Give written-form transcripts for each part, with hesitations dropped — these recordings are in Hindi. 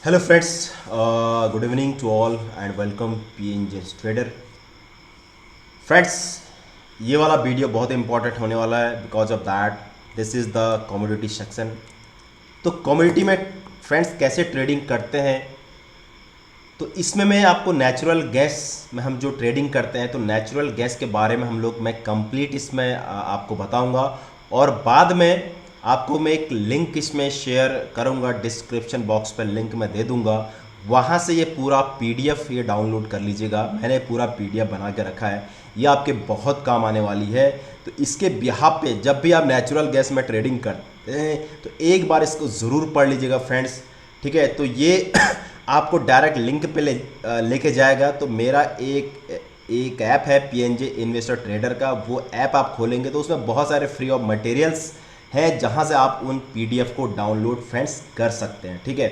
Hello friends, good evening to all and welcome PNG Trader. Friends, ये वाला वीडियो बहुत इंपॉर्टेंट होने वाला है because of that this is the commodity section. तो कमोडिटी में फ्रेंड्स कैसे ट्रेडिंग करते हैं, तो इसमें मैं आपको नेचुरल गैस में हम जो ट्रेडिंग करते हैं तो नेचुरल गैस के बारे में मैं कंप्लीट इसमें आपको बताऊंगा। और बाद में आपको मैं एक लिंक इसमें शेयर करूंगा, डिस्क्रिप्शन बॉक्स पर लिंक मैं दे दूंगा। वहाँ से ये पूरा पीडीएफ ये डाउनलोड कर लीजिएगा। मैंने पूरा पीडीएफ बना के रखा है, ये आपके बहुत काम आने वाली है। तो इसके बिहाफ पे जब भी आप नेचुरल गैस में ट्रेडिंग करते हैं तो एक बार इसको ज़रूर पढ़ लीजिएगा फ्रेंड्स। ठीक है, तो ये आपको डायरेक्ट लिंक पे लेके जाएगा। तो मेरा एक ऐप है पीएनजे इन्वेस्टर ट्रेडर का, वो ऐप आप खोलेंगे तो उसमें बहुत सारे फ्री ऑफ मटेरियल्स हैं जहां से आप उन पीडीएफ को डाउनलोड फ्रेंड्स कर सकते हैं। ठीक है,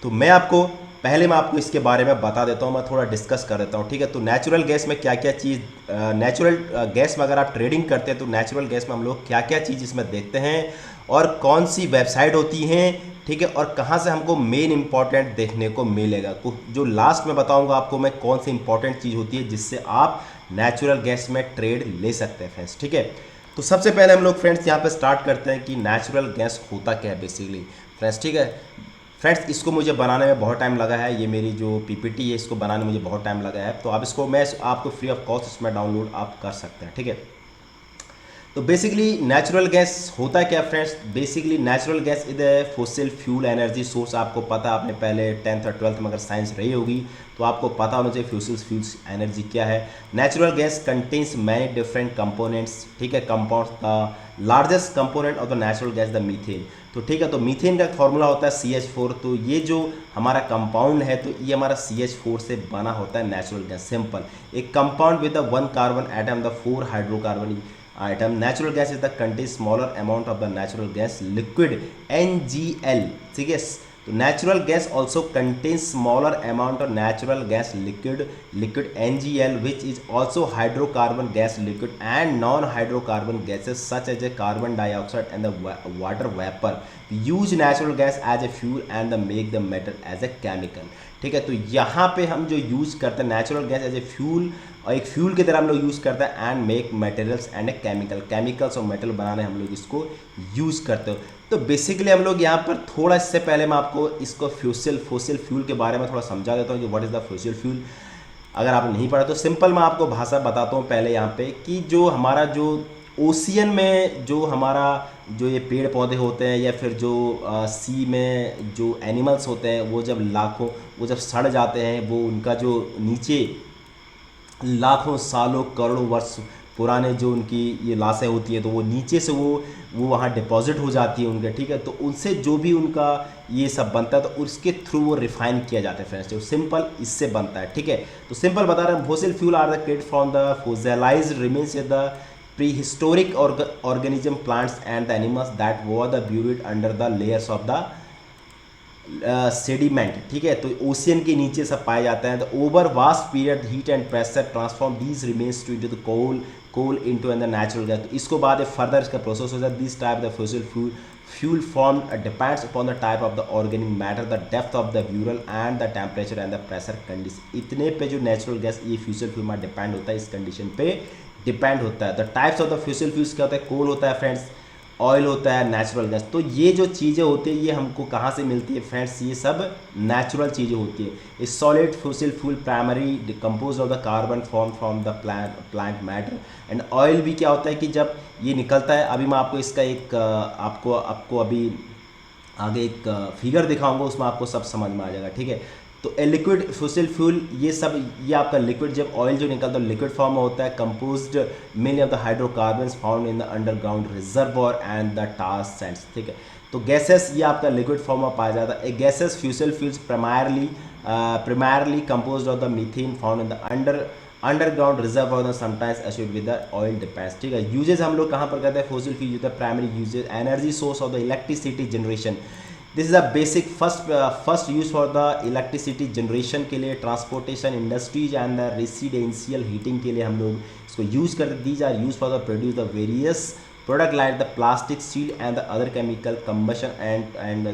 तो मैं आपको इसके बारे में बता देता हूँ, मैं थोड़ा डिस्कस कर देता हूँ। ठीक है, तो नेचुरल गैस में क्या क्या चीज़, नेचुरल गैस में अगर आप ट्रेडिंग करते हैं तो नेचुरल गैस में हम लोग क्या क्या चीज़ इसमें देखते हैं और कौन सी वेबसाइट होती हैं। ठीक है, और कहाँ से हमको मेन इंपॉर्टेंट देखने को मिलेगा, जो लास्ट में बताऊंगा आपको मैं कौन सी इंपॉर्टेंट चीज़ होती है जिससे आप नेचुरल गैस में ट्रेड ले सकते हैं फ्रेंड्स। ठीक है, तो सबसे पहले हम लोग फ्रेंड्स यहाँ पे स्टार्ट करते हैं कि नेचुरल गैस होता क्या है बेसिकली फ्रेंड्स। ठीक है फ्रेंड्स, इसको मुझे बनाने में बहुत टाइम लगा है, ये मेरी जो पीपीटी है इसको बनाने में मुझे बहुत टाइम लगा है। तो अब इसको मैं आपको फ्री ऑफ कॉस्ट इसमें डाउनलोड आप कर सकते हैं। ठीक है, तो बेसिकली नेचुरल गैस होता है क्या friends. Basically natural gas is a fossil fuel energy source. आपको पता, आपने पहले 10th और 12th में अगर साइंस रही होगी तो आपको पता होना चाहिए फ्यूसिल फ्यूल्स एनर्जी क्या है। Natural gas contains many different components. ठीक है, compounds, the largest component of the natural gas the methane. तो ठीक है, तो मीथेन का फॉर्मूला होता है CH4। तो ये जो हमारा कंपाउंड है तो ये हमारा CH4 से बना होता है नेचुरल गैस। सिंपल, एक compound with the 1 carbon atom the 4 hydrocarbon item. Natural gas is the contains smaller amount of the natural gas liquid NGL. ठीक है, तो natural gas also contains smaller amount of natural gas liquid NGL which is also hydrocarbon gas liquid and non-hydrocarbon gases such as a carbon dioxide and the water vapor. Use natural gas as a fuel and the make the metal as a chemical. ठीक है, तो यहाँ पे हम जो यूज़ करते हैं natural gas as a fuel, और एक फ्यूल की तरह हम लोग यूज़ करते हैं and make materials and A chemicals और मेटल बनाने हम लोग इसको यूज़ करते हो। तो बेसिकली हम लोग यहाँ पर थोड़ा, इससे पहले मैं आपको इसको फोसिल फ्यूल के बारे में थोड़ा समझा देता हूँ कि what is the fossil fuel. अगर आपने नहीं पढ़ा तो सिंपल मैं आपको भाषा बताता हूँ पहले यहाँ पे कि जो हमारा जो ओशियन में जो हमारा जो ये पेड़ पौधे होते हैं या फिर जो सी में जो एनिमल्स होते हैं वो जब सड़ जाते हैं, वो उनका जो नीचे लाखों सालों करोड़ों वर्ष पुराने जो उनकी ये लाशें होती है तो वो नीचे से वो वहाँ डिपॉजिट हो जाती है उनके। ठीक है, तो उनसे जो भी उनका ये सब बनता है तो उसके थ्रू वो रिफाइन किया जाता है फ्रेंड्स। तो सिंपल इससे बनता है। ठीक है, तो सिंपल बता रहे हैं, fossil fuel are the created from the fossilized remains the prehistoric organism, plants and the animals that were the buried under the layers of the sediment. ठीक है, तो ओशियन के नीचे सब पाए जाते हैं। तो over vast period heat and pressure transform these remains to into the coal into and the natural gas. तो इसको बाद फर्दर इसका प्रोसेस हो जाता है। This type the fossil fuel form depends upon the type of the organic matter, the depth of the burial and the temperature and the pressure condition. इतने पे जो नेचुरल गैस ये फ्यूसिल फ्यूल में डिपेंड होता है, इस कंडीशन पे डिपेंड होता है। The types of the fossil fuels क्या होता है, कोल होता है फ्रेंड्स, ऑयल होता है, नेचुरल गैस। तो ये जो चीज़ें होती है ये हमको कहाँ से मिलती है फ्रेंड्स, ये सब नेचुरल चीज़ें होती है। ए solid fossil fuel primary decompose of the carbon form from the plant matter. And oil भी क्या होता है कि जब ये निकलता है, अभी मैं आपको इसका एक आपको अभी आगे एक फिगर दिखाऊंगा, उसमें आपको सब समझ में आ जाएगा। ठीक है, तो ए लिक्विड फोसिल फ्यूल ये आपका लिक्विड, जब ऑयल जो निकलता है लिक्विड फॉर्म में होता है, composed mainly of the hydrocarbons found in the underground reservoir and the tar Sands. ठीक है, तो गैसेस ये आपका लिक्विड फॉर्म में पाया जाता है। A gases fossil fuels primarily composed of the methane found in the underground reserve sometimes associated with the oil depends. ठीक है, यूजेज हम लोग कहाँ पर करते हैं, फोसिल फ्यूल होता है primary uses, energy source of the electricity generation. This is a basic first use for the electricity generation के लिए, transportation, industries and the residential heating के लिए हम लोग इसको यूज़ करते। These are use for the produce the various product like the plastic, steel and the other chemical combustion and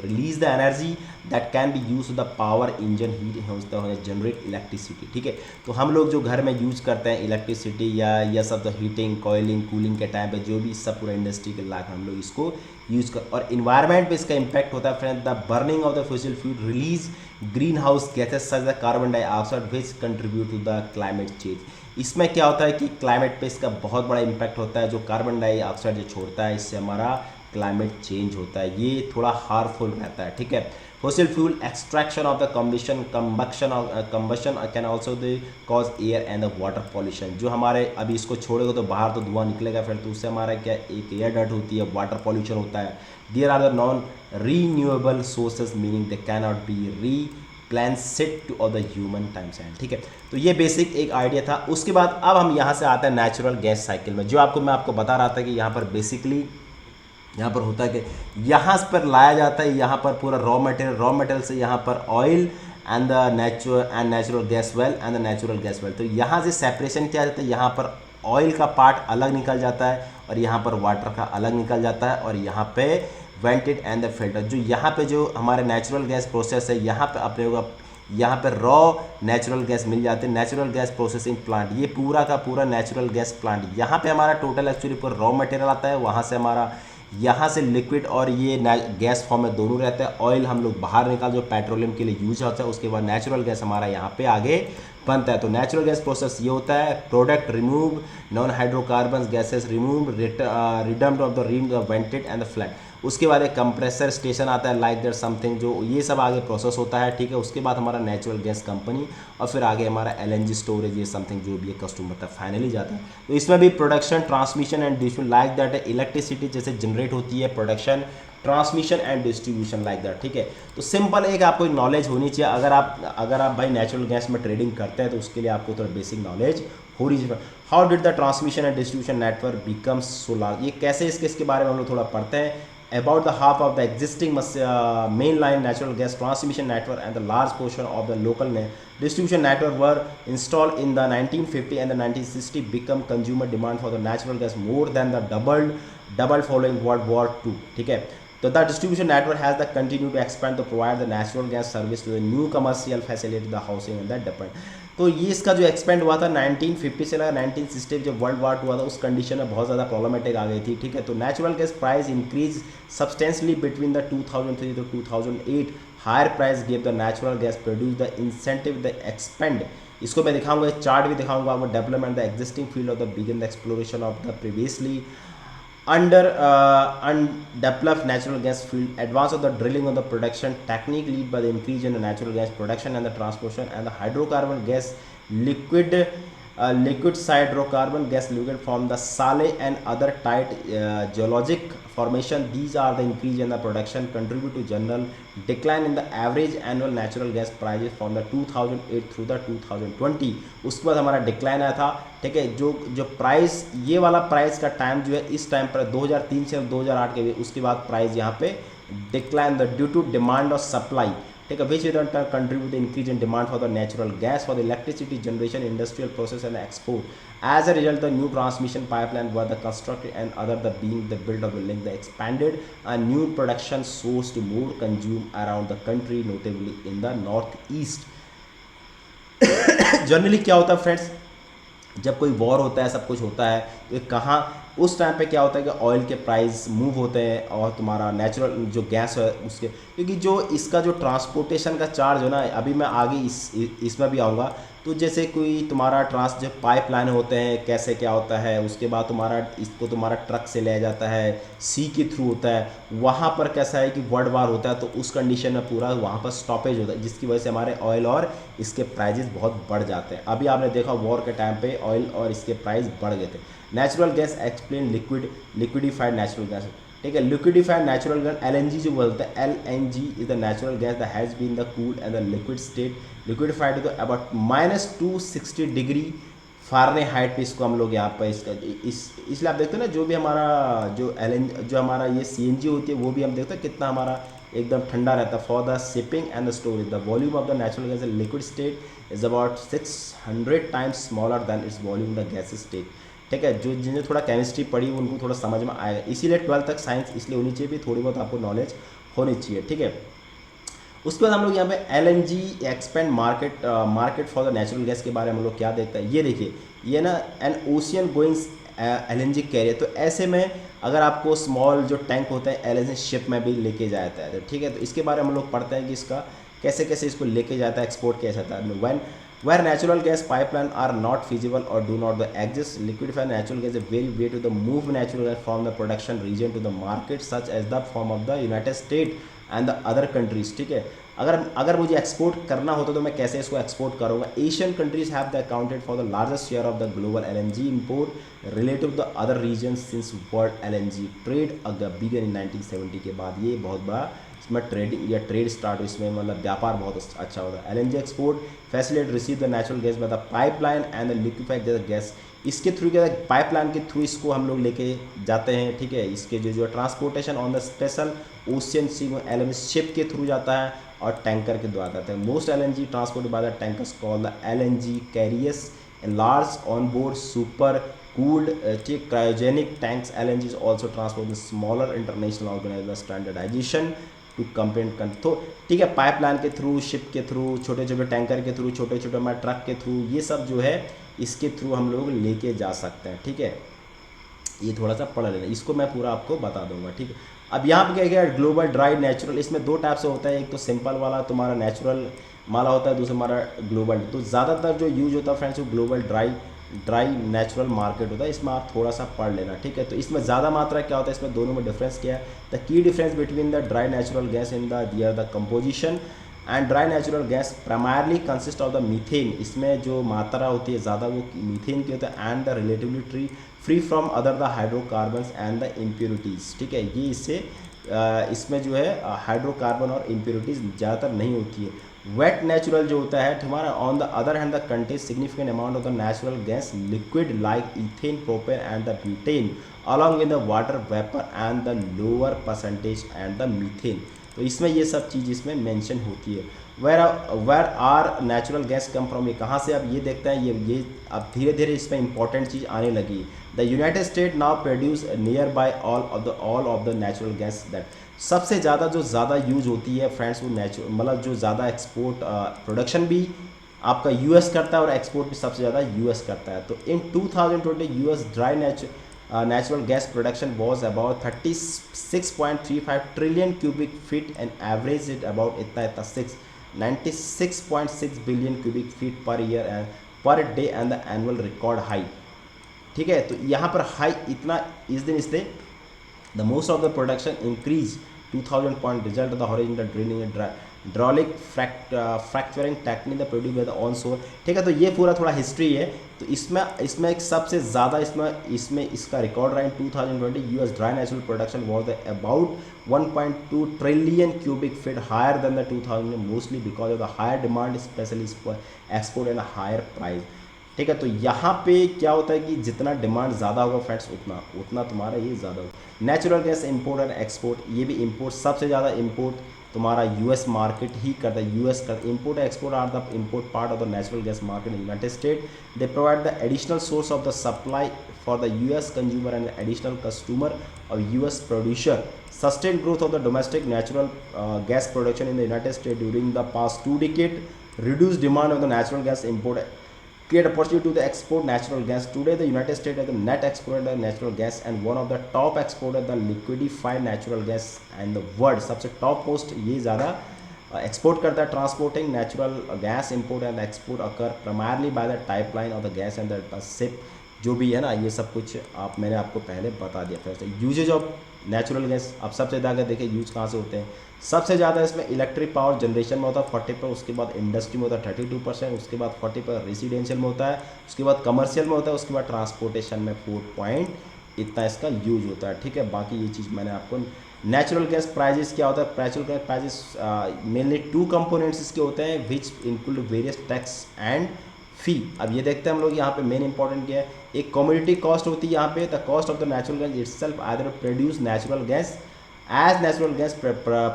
release the energy that can be used to the power engine heat होता है generate electricity। ठीक है, तो हम लोग जो घर में यूज करते हैं इलेक्ट्रिसिटी या सब तो हीटिंग कॉइलिंग कूलिंग के टाइम पे जो भी सब पूरा इंडस्ट्री के लाख हम लोग इसको यूज कर, और इन्वायरमेंट पे इसका इम्पैक्ट होता है friend. The burning of the fossil fuel release greenhouse gases such the carbon dioxide which contribute to the climate change. इसमें क्या होता है कि क्लाइमेट पे इसका बहुत बड़ा इम्पैक्ट होता है, जो कार्बन डाइऑक्साइड जो छोड़ता है इससे हमारा क्लाइमेट चेंज होता है, ये थोड़ा हार्मफुल रहता है। ठीक है, fossil fuel extraction of the combustion can also cause air and the water pollution। जो हमारे अभी इसको छोड़ेगा तो बाहर तो धुआं निकलेगा फिर, तो उससे हमारा क्या एक एयर डर्ट होती है, वाटर पॉल्यूशन होता है। There are the non renewable sources meaning they cannot be replenished to of the human time cycle. ठीक है, तो ये बेसिक एक आइडिया था। उसके बाद अब हम यहाँ से आते हैं नेचुरल गैस साइकिल में, जो मैं आपको बता रहा था कि यहाँ पर बेसिकली यहाँ पर होता है कि यहाँ पर लाया जाता है, यहाँ पर पूरा रॉ मटेरियल से यहाँ पर oil and the natural gas well and the natural gas well. तो यहाँ से सेपरेशन किया जाता है, यहाँ पर ऑयल का पार्ट अलग निकल जाता है और यहाँ पर वाटर का अलग निकल जाता है, और यहाँ पे वेंटेड एंड द फिल्टर। जो यहाँ पे जो हमारे नेचुरल गैस प्रोसेस है, यहाँ पे अपने होगा, यहाँ पर रॉ नेचुरल गैस मिल जाते हैं, नेचुरल गैस प्रोसेसिंग प्लांट, ये पूरा का पूरा नेचुरल गैस प्लांट। यहाँ पे हमारा टोटल एक्चुअली पर रॉ मटेरियल आता है, वहाँ से हमारा यहाँ से लिक्विड और ये गैस फॉर्म में दोनों रहते हैं। ऑयल हम लोग बाहर निकाल जो पेट्रोलियम के लिए यूज होता है, उसके बाद नेचुरल गैस हमारा यहाँ पे आगे बनता है। तो नेचुरल गैस प्रोसेस ये होता है, product remove non hydrocarbon gases remove redeemed of the vented and the flat. उसके बाद एक कंप्रेसर स्टेशन आता है लाइक दैट समथिंग, जो ये सब आगे प्रोसेस होता है। ठीक है, उसके बाद हमारा नेचुरल गैस कंपनी और फिर आगे हमारा LNG स्टोरेज, ये समथिंग जो भी है कस्टमर तक फाइनली जाता है। तो इसमें भी production transmission and distribution like that electricity जैसे जनरेट होती है, production transmission and distribution like that. ठीक है, तो सिंपल एक आपको नॉलेज होनी चाहिए। अगर आप भाई नेचुरल गैस में ट्रेडिंग करते हैं तो उसके लिए आपको थोड़ा बेसिक नॉलेज हो रही है। How did the transmission and distribution network become so large, ये कैसे इसके बारे में हम लोग थोड़ा पढ़ते हैं। About the half of the existing mainline natural gas transmission network and the large portion of the local distribution network were installed in the 1950 and the 1960 become consumer demand for the natural gas more than the double following World War II। ठीक है, तो the distribution network has the continue to expand to provide the natural gas service to the new commercial facility the housing and the depend। तो ये इसका जो एक्सपेंड हुआ था 1950 से लगा 1960 जब वर्ल्ड वार हुआ था, उस कंडीशन में बहुत ज़्यादा प्रॉब्लमेटिक आ गई थी। ठीक है, तो natural gas price increase substantially between the 2003 to 2008। Higher price give the natural gas produce the incentive the expand. इसको मैं दिखाऊंगा, चार्ट भी दिखाऊंगा आपको। Development the existing field of the begin the exploration of the previously under undeveloped natural gas field, advance of the drilling of the production technique lead by the increase in the natural gas production and the transportation and the hydrocarbon gas liquid side hydrocarbon gas liquid from the Saleh and other tight geologic formation. These are the increase in the production contribute to general decline in the average annual natural gas prices from the 2008 through the 2020। उसके बाद हमारा डिक्लाइन आया था। ठीक है, जो प्राइस ये वाला प्राइस का टाइम जो है इस टाइम पर 2003 से 2008 के, उसके बाद प्राइस यहाँ पे डिक्लाइन ड्यू टू डिमांड और सप्लाई। ठीक है, which in turn contribute the increase in demand for the natural gas for the electricity generation, industrial process and export. As a result, the new transmission pipeline were the constructed and other the being the built of the link the expanded a new production source to more consume around the country, notably in the northeast। Generally क्या होता है फ्रेंड्स, जब कोई वॉर होता है, सब कुछ होता है, तो कहाँ उस टाइम पे क्या होता है कि ऑयल के प्राइस मूव होते हैं और तुम्हारा नेचुरल जो गैस है उसके, क्योंकि जो इसका जो ट्रांसपोर्टेशन का चार्ज है ना, अभी मैं आगे इसमें भी आऊँगा। तो जैसे कोई तुम्हारा जो पाइपलाइन होते हैं कैसे क्या होता है, उसके बाद तुम्हारा ट्रक से ले जाता है, सी के थ्रू होता है, वहाँ पर कैसा है कि वर्ल्ड वार होता है तो उस कंडीशन में पूरा वहाँ पर स्टॉपेज होता है, जिसकी वजह से हमारे ऑयल और इसके प्राइजेस बहुत बढ़ जाते हैं। अभी आपने देखा वॉर के टाइम पे ऑयल और इसके प्राइस बढ़ गए थे। Natural gas explain liquefied natural gas. ठीक है, लिक्विडिफाइड नेचुरल गैस LNG जो बोलते हैं, LNG is the natural gas that has been the cooled and the liquid state liquidified तो अबाउट -260 डिग्री फ़ारेनहाइट पे इसको हम लोग यहाँ पर इसलिए आप देखते हैं ना, जो भी हमारा जो हमारा ये CNG होती है वो भी हम देखते हैं कितना हमारा एकदम ठंडा रहता है। For the shipping and the storage the volume of the natural gas liquid state is about 600 times smaller than its volume the gas state. ठीक है, जो जिन्हें थोड़ा केमिस्ट्री पढ़ी उनको थोड़ा समझ में आएगा, इसीलिए 12th तक साइंस इसलिए होनी चाहिए भी, थोड़ी बहुत आपको नॉलेज होनी चाहिए। ठीक है, उसके बाद हम लोग यहाँ पे LNG expand market for the natural gas के बारे में हम लोग क्या देखते हैं, ये देखिए, ये ना an ocean going LNG carrier. तो ऐसे में अगर आपको स्मॉल जो टैंक होता है LNG शिप में भी लेके जाता है, ठीक है, तो इसके बारे में हम लोग पढ़ते हैं कि इसका कैसे कैसे इसको लेके जाता है, एक्सपोर्ट कैसे जाता है। When where natural gas pipeline are not feasible or do not exist, liquefied natural gas is a very way to the move natural gas from the production region to the market such as the form of the United States and the other countries। ठीक है, अगर मुझे एक्सपोर्ट करना होता तो मैं कैसे इसको एक्सपोर्ट करूँगा। Asian countries have the accounted for the largest share of the global LNG import relative the other region since world LNG trade began in 1970 के बाद ये बहुत बड़ा इसमें ट्रेडिंग या ट्रेड स्टार्ट, इसमें मतलब व्यापार बहुत अच्छा होता है। LNG export facilitate receive the natural gas by the pipeline and the liquefied gas, इसके थ्रू क्या पाइपलाइन के थ्रू इसको हम लोग लेके जाते हैं। ठीक है, इसके जो transportation on the special ocean sea LNG ship के थ्रू जाता है और टैंकर के द्वारा जाता है। Most LNG transport by the tankers called the LNG carriers, large on board super cooled cryogenic tanks। LNG is also transported in smaller international organized standardization to complaint तो ठीक है, पाइपलाइन के थ्रू, शिप के थ्रू, छोटे छोटे टैंकर के थ्रू, छोटे छोटे हमारे ट्रक के थ्रू, ये सब जो है इसके थ्रू हम लोग लेके जा सकते हैं। ठीक है, ये थोड़ा सा पढ़ लेना, इसको मैं पूरा आपको बता दूंगा। ठीक है, अब यहाँ पे क्या क्या ग्लोबल ड्राई नेचुरल, इसमें दो टाइप से होता है, एक तो सिंपल वाला तुम्हारा नेचुरल माला होता है, दूसरा हमारा ग्लोबल। तो ज़्यादातर जो यूज होता है फ्रेंड्स वो ग्लोबल ड्राई नेचुरल मार्केट होता है, इसमें आप थोड़ा सा पढ़ लेना। ठीक है, तो इसमें ज़्यादा मात्रा क्या होता है, इसमें दोनों में डिफरेंस क्या है। The key difference between the dry natural gas in the composition and dry natural gas primarily consist of the methane, इसमें जो मात्रा होती है ज़्यादा वो मीथेन की होता है, and the relatively free from other the hydrocarbons and the impurities. ठीक है, ये इसमें जो है हाइड्रोकार्बन और इम्प्योरिटीज़ ज़्यादातर नहीं होती है। वेट नेचुरल जो होता है तुम्हारा on the other hand the contain significant amount of the natural gas liquid like ethane, propane and the butane along with the water vapour and the lower percentage and the methane. तो इसमें ये सब चीज़ इसमें मेंशन होती है। Where are natural gas come from, ये कहाँ से, अब ये देखते हैं, ये अब धीरे धीरे इसमें इंपॉर्टेंट चीज़ आने लगी। The United state now produce near by all of the natural gas that, सबसे ज़्यादा यूज होती है फ्रेंड्स वो मतलब जो ज़्यादा एक्सपोर्ट प्रोडक्शन भी आपका US करता है और एक्सपोर्ट भी सबसे ज़्यादा US करता है। तो इन 2020 US dry natural gas production was about 36.35 trillion cubic feet and average it about इतना 96.6 billion cubic feet per year per day and the annual record high. ठीक है, तो यहाँ पर हाई इतना इस दिन इसलिए the most of the production increase 2000 point result of the horizontal drilling and hydraulic fracturing technique the produced by the onshore। ठीक है, तो ये पूरा थोड़ा हिस्ट्री है। तो इसमें एक सबसे ज़्यादा इसमें इसका रिकॉर्ड रहा है 2020 US dry natural production was about 1.2 trillion cubic feet higher than the 2000 mostly because of the higher demand specially export and higher price. ठीक है, तो यहाँ पे क्या होता है कि जितना डिमांड ज़्यादा होगा फ्रेंड्स उतना तुम्हारा ये ज़्यादा होगा। Natural gas import and export, ये भी इंपोर्ट सबसे ज़्यादा इंपोर्ट तुम्हारा US मार्केट ही करता है। US का import export are the import part of the natural gas market in United State. They provide the additional source of the supply for the US consumer and additional customer और US producer. Sustained growth of the domestic natural gas production in the United States during the past 2 decades, reduced demand of the natural gas import create opportunity to the export natural gas. Today the United States is the net exporter of natural gas and one of the top exporter the liquefied natural gas and the world। सबसे टॉप मोस्ट ये ज़्यादा एक्सपोर्ट करता है। Transporting natural gas import and export occur primarily by the pipeline of the gas and the ship, जो भी है ना ये सब कुछ मैंने आपको पहले बता दिया। फिर यूजेज ऑफ नेचुरल गैस, अब सबसे ज़्यादा देखिए यूज कहाँ से होते हैं। सबसे ज़्यादा इसमें इलेक्ट्रिक पावर जनरेशन में होता है 40%, उसके बाद इंडस्ट्री में होता है 32%, उसके बाद 40% रेसिडेंशियल में होता है, उसके बाद कमर्शियल में होता है, उसके बाद ट्रांसपोर्टेशन में 4 पॉइंट इतना इसका यूज होता है। ठीक है, बाकी ये चीज़ मैंने आपको। नेचुरल गैस प्राइजेस क्या होता है, natural gas prices mainly 2 components इसके होते हैं which include various tax and fee. अब ये देखते हैं हम लोग यहाँ पे मेन इंपॉर्टेंट क्या है। एक कमोडिटी कॉस्ट होती है यहाँ पे, the cost of the natural gas itself either produce natural gas as natural gas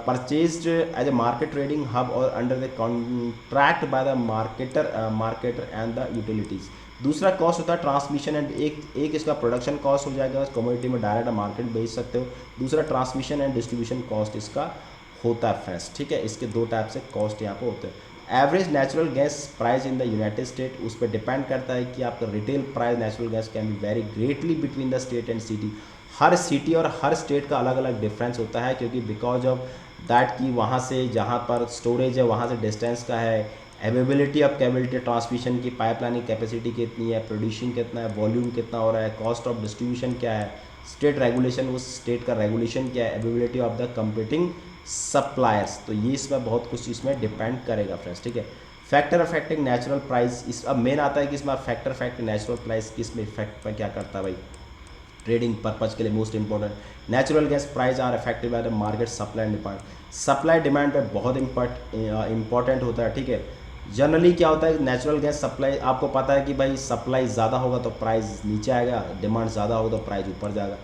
purchased as a market trading hub or under the contract by the marketer and the utilities। दूसरा कॉस्ट होता है ट्रांसमिशन एंड एक इसका प्रोडक्शन कॉस्ट हो जाएगा, कमोडिटी में डायरेक्ट मार्केट बेच सकते हो। दूसरा ट्रांसमिशन एंड डिस्ट्रीब्यूशन कॉस्ट इसका होता है फ्रेंड्स, ठीक है। इसके दो टाइप से कॉस्ट यहाँ पे होते हैं। Average natural gas price in the United state, उस पर डिपेंड करता है कि आपका retail price natural gas can be very greatly between the state and city. Her city और हर स्टेट का अलग अलग डिफरेंस होता है, क्योंकि बिकॉज ऑफ दैट कि वहाँ से जहाँ पर स्टोरेज है वहाँ से डिस्टेंस का है, अवेलेबिलिटी ऑफ कैबिलिटी ट्रांसमिशन की, पाइपलाइनिंग कैपेसिटी कितनी है, प्रोड्यूसिंग कितना है, वॉल्यूम कितना हो रहा है, कॉस्ट ऑफ डिस्ट्रीब्यूशन क्या है, स्टेट रेगुलेशन, उस स्टेट का रेगुलेशन क्या है, availability of the competing suppliers. तो ये इसमें बहुत कुछ इसमें डिपेंड करेगा फ्रेंड्स, ठीक है। फैक्टर अफेक्टिंग नेचुरल प्राइस, इस अब मेन आता है कि इसमें फैक्टर अफेक्टिंग नेचुरल प्राइस किस में इफेक्ट पर क्या करता है भाई, ट्रेडिंग पर्पज के लिए most important. Natural gas price are affected by the market supply and demand. Supply demand पे बहुत इंपॉर्टेंट होता है, ठीक है। जनरली क्या होता है, नेचुरल गैस सप्लाई, आपको पता है कि भाई सप्लाई ज़्यादा होगा तो प्राइस नीचे आएगा, डिमांड ज़्यादा होगा तो प्राइस ऊपर जाएगा।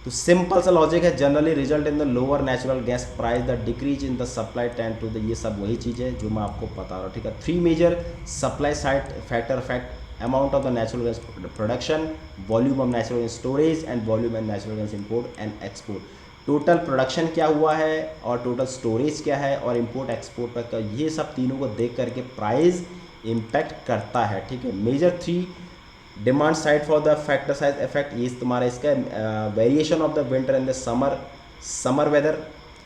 तो सिंपल सा लॉजिक है, generally result in the lower natural gas price, the decrease in the supply tend to the, ये सब वही चीज़ है जो मैं आपको बता रहा हूँ, ठीक है। 3 major supply side factor affect amount of the natural gas production, volume of natural gas storage and volume and natural gas import and export। Total production क्या हुआ है और टोटल स्टोरेज क्या है और इंपोर्ट एक्सपोर्ट पर, ये सब तीनों को देख करके प्राइस इम्पैक्ट करता है, ठीक है। Major 3 demand side for the factor size effect, ये तुम्हारा इसका variation of the winter and the summer weather,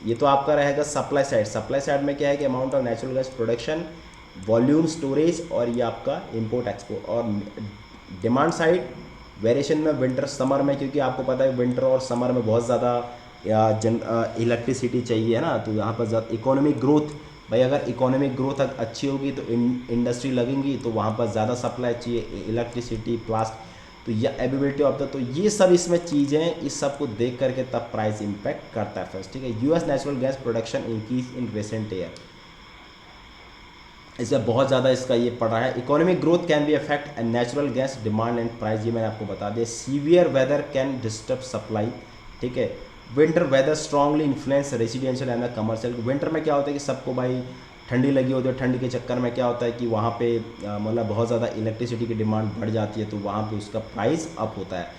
ये तो आपका रहेगा सप्लाई साइड। सप्लाई साइड में क्या है कि amount of natural gas production, volume, storage और ये आपका इंपोर्ट एक्सपोर्ट। और डिमांड साइड वेरिएशन में विंटर समर में, क्योंकि आपको पता है विंटर और समर में बहुत ज़्यादा इलेक्ट्रिसिटी चाहिए है ना, तो यहाँ पर ज़्यादा इकोनॉमिक ग्रोथ, भाई अगर इकोनॉमिक ग्रोथ अच्छी होगी तो इंडस्ट्री लगेंगी तो वहाँ पर ज़्यादा सप्लाई चाहिए इलेक्ट्रिसिटी, प्लास्ट, तो ये अवेलेबिलिटी ऑफ द, तो ये सब इसमें चीज़ें, इस सब को देख करके तब प्राइस इम्पैक्ट करता है फर्स्ट, ठीक है। US natural gas production increase in recent year, इसका बहुत ज़्यादा इसका ये पड़ रहा है। Economic growth can be affect and natural gas demand and price, ये मैंने आपको बता दिया। Severe weather can disturb supply, ठीक है। Winter weather strongly influence residential and commercial. Winter में क्या होता है कि सबको भाई ठंडी लगी होती है, ठंडी के चक्कर में क्या होता है कि वहाँ पे मतलब बहुत ज़्यादा इलेक्ट्रिसिटी की डिमांड बढ़ जाती है, तो वहाँ पे उसका प्राइस अप होता है।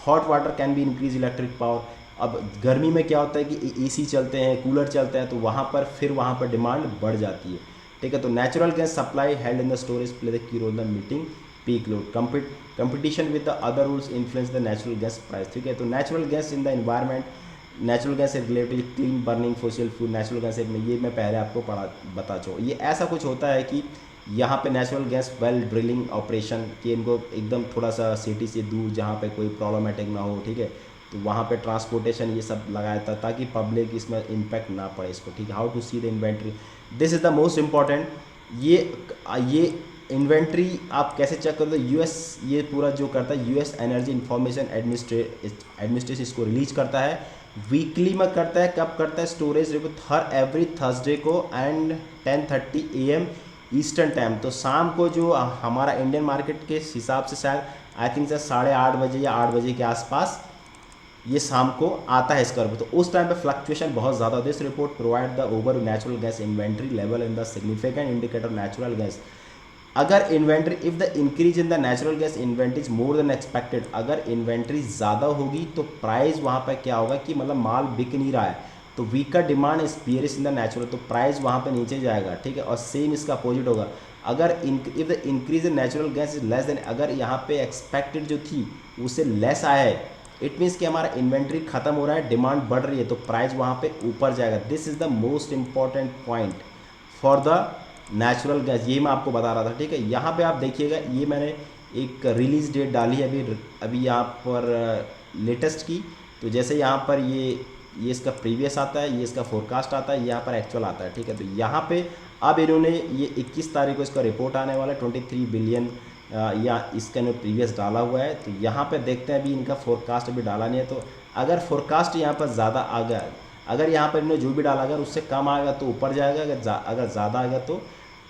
Hot water can be increase electric power, अब गर्मी में क्या होता है कि एसी चलते हैं, कूलर चलते हैं, तो वहाँ पर डिमांड बढ़ जाती है, ठीक है। तो natural gas supply held in the storage play the key role the meeting peak load. Competition with the other rules influence the natural gas price, ठीक है। तो natural gas in the environment, natural gas related clean burning fossil fuel, natural gas में ये मैं पहले आपको बता चुका। ये ऐसा कुछ होता है कि यहाँ पे natural gas well drilling operation कि इनको एकदम थोड़ा सा सिटी से दूर जहाँ पे कोई प्रॉब्लमेटिक ना हो, ठीक है, तो वहाँ पे ट्रांसपोर्टेशन ये सब लगाया था ताकि पब्लिक इसमें इम्पैक्ट ना पड़े इसको, ठीक है। How to see the inventory, this is the most important. ये इन्वेंट्री आप कैसे चेक करोगे, यूएस ये पूरा जो करता है, यूएस एनर्जी इंफॉर्मेशन एडमिनिस्ट्रेशन इसको रिलीज करता है, वीकली में करता है। कब करता है, स्टोरेज रिपोर्ट हर एवरी थर्सडे को एंड 10:30 AM ईस्टर्न टाइम, तो शाम को जो हमारा इंडियन मार्केट के हिसाब से शायद आई थिंक सर 8:30 बजे या 8 बजे के आसपास ये शाम को आता है इसका रिपोर्ट, तो उस टाइम पे फ्लक्चुएशन बहुत ज़्यादा होती है। This report provide the over natural gas inventory level in the significant indicator natural gas. अगर inventory if the increase in the natural gas inventory is more than expected, अगर इन्वेंट्री ज़्यादा होगी तो प्राइस वहाँ पर क्या होगा कि मतलब माल बिक नहीं रहा है, तो weaker demand is appears in the natural, तो प्राइस वहाँ पे नीचे जाएगा, ठीक है। और सेम इसका अपोजिट होगा, अगर if the increase in natural gas is less than, अगर यहाँ पे एक्सपेक्टेड जो थी उससे लेस आया है, इट मीन्स कि हमारा इन्वेंट्री खत्म हो रहा है, डिमांड बढ़ रही है, तो प्राइस वहाँ पे ऊपर जाएगा। This is the most important point for the natural gas, ये मैं आपको बता रहा था, ठीक है। यहाँ पे आप देखिएगा, ये मैंने एक रिलीज डेट डाली है अभी यहाँ पर लेटेस्ट की, तो जैसे यहाँ पर ये इसका प्रीवियस आता है, ये इसका फोरकास्ट आता है, यहाँ पर एक्चुअल आता है, ठीक है। तो यहाँ पे अब इन्होंने ये 21 तारीख को इसका रिपोर्ट आने वाला है, 23 बिलियन या इसका ने प्रीवियस डाला हुआ है, तो यहाँ पे देखते हैं, अभी इनका फोरकास्ट अभी डाला नहीं है, तो अगर फोरकास्ट यहाँ पर ज़्यादा आ गया, अगर यहाँ पर इन्होंने जो भी डाला अगर उससे कम आएगा तो ऊपर जाएगा, अगर ज़्यादा आएगा तो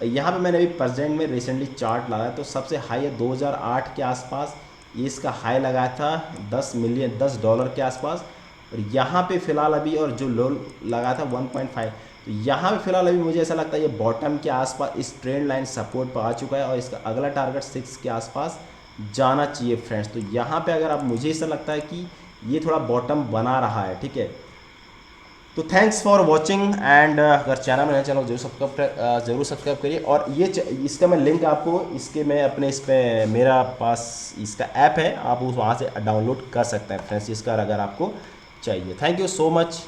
यहाँ पे मैंने अभी प्रेजेंट में रिसेंटली चार्ट लगाया, तो सबसे हाई है 2008 के आसपास, ये इसका हाई लगाया था $10 के आसपास, और यहाँ पे फ़िलहाल अभी और जो लो लगाया था 1.5, तो यहाँ पे फिलहाल अभी मुझे ऐसा लगता है ये बॉटम के आसपास इस ट्रेंड लाइन सपोर्ट पर आ चुका है और इसका अगला टारगेट 6 के आसपास जाना चाहिए फ्रेंड्स। तो यहाँ पे अगर आप मुझे ऐसा लगता है कि ये थोड़ा बॉटम बना रहा है, ठीक है। तो थैंक्स फॉर वॉचिंग एंड अगर चैनल में नए चैनल जरूर सब्सक्राइब करिए। और ये इसका मैं लिंक आपको इसके मैं अपने इस पर मेरा पास इसका ऐप है, आप उस वहाँ से डाउनलोड कर सकते हैं फ्रेंड्स इसका, अगर आपको चाहिए। Thank you so much.